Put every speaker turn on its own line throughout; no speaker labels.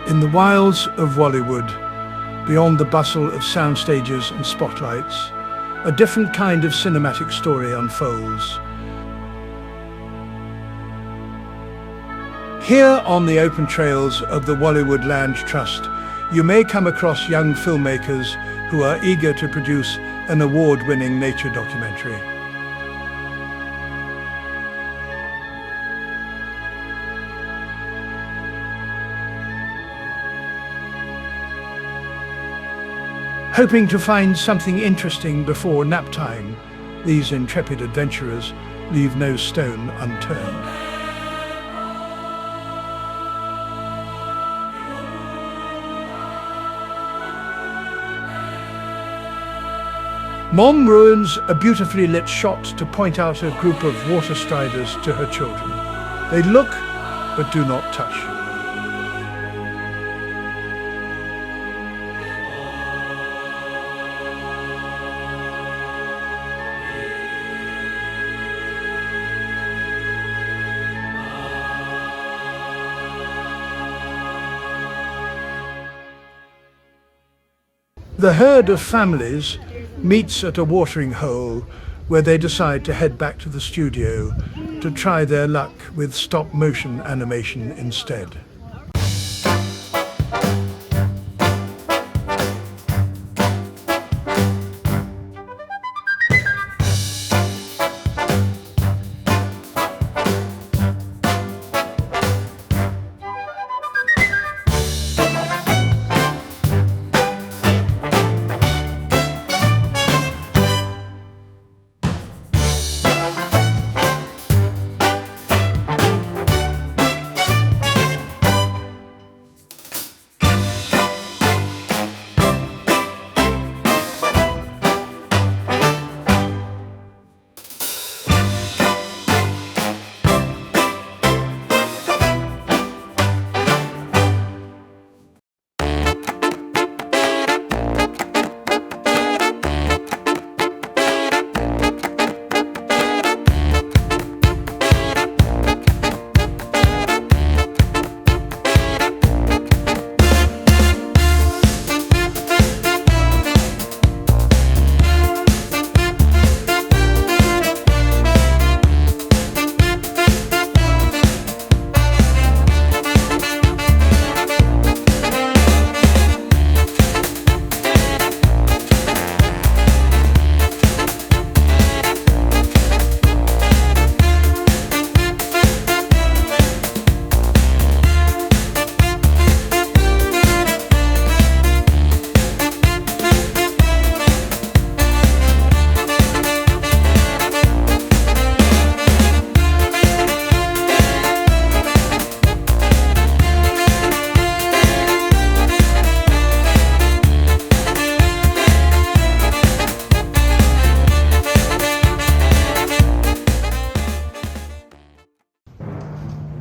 In the wilds of Wallywood, beyond the bustle of sound stages and spotlights, a different kind of cinematic story unfolds. Here on the open trails of the Wallywood Land Trust, you may come across young filmmakers who are eager to produce an award-winning nature documentary. Hoping to find something interesting before nap time, these intrepid adventurers leave no stone unturned. Mom ruins a beautifully lit shot to point out a group of water striders to her children. They look, but do not touch. The herd of families meets at a watering hole where they decide to head back to the studio to try their luck with stop-motion animation instead.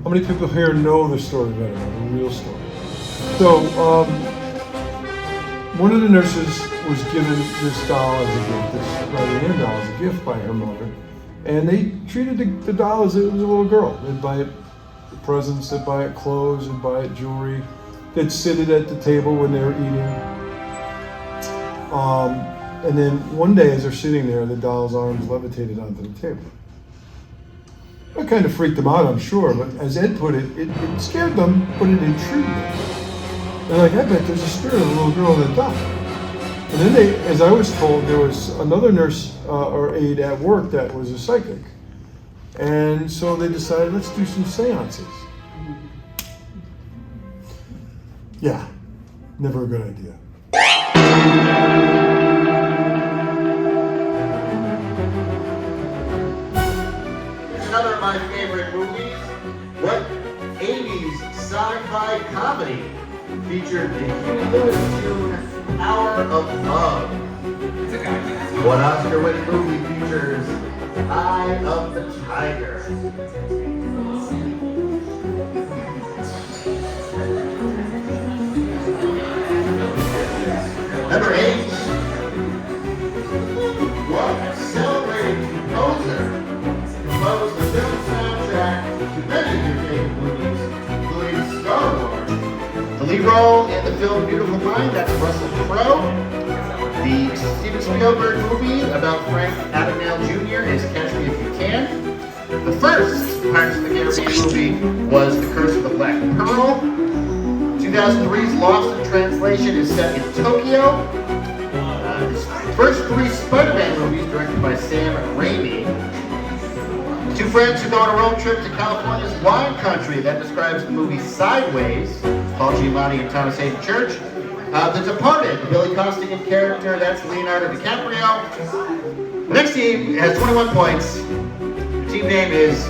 How many people here know the story better, the real story? So, one of the nurses was given this doll as a gift, this Raggedy Ann doll as a gift by her mother, and they treated the doll as it was a little girl. They'd buy it presents, they'd buy it clothes, they'd buy it jewelry. They'd sit it at the table when they were eating. And then one day as they're sitting there, the doll's arms levitated onto the table. That kind of freaked them out, I'm sure, but as Ed put it, it scared them, but it intrigued them. They're like, I bet there's a spirit of a little girl that died. And then they, as I was told, there was another nurse or aide at work that was a psychic. And so they decided, let's do some seances. Yeah, never a good idea.
Another of my favorite movies. sci-fi comedy featured the Huey Lewis tune Hour of Love? What Oscar-winning movie features Eye of the Tiger? Number 8. What celebrated composer composed the film soundtrack to many of your favorite movies, including Star Wars? The lead role in the film Beautiful Mind, that's Russell Crowe. The Steven Spielberg movie about Frank Abagnale Jr. is Catch Me If You Can. The first Pirates of the Caribbean movie was The Curse of the Black Pearl. 2003's Lost in Translation is set in Tokyo. The first 3 Spider-Man movies directed by Sam Raimi. 2 friends who go on a road trip to California's wine country. That describes the movie Sideways, Paul Giamatti and Thomas Hayden Church. The Departed, the Billy Costigan character, that's Leonardo DiCaprio. The next team has 21 points. The team name is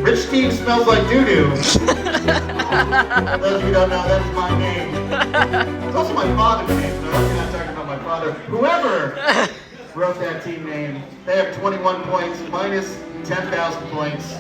Rich Steve Smells Like Doo-Doo. For those of you who don't know, that's my name. It's also my father's name, so I hope you're not talking about my father. Whoever wrote that team name, they have 21 points, minus 10,000 points.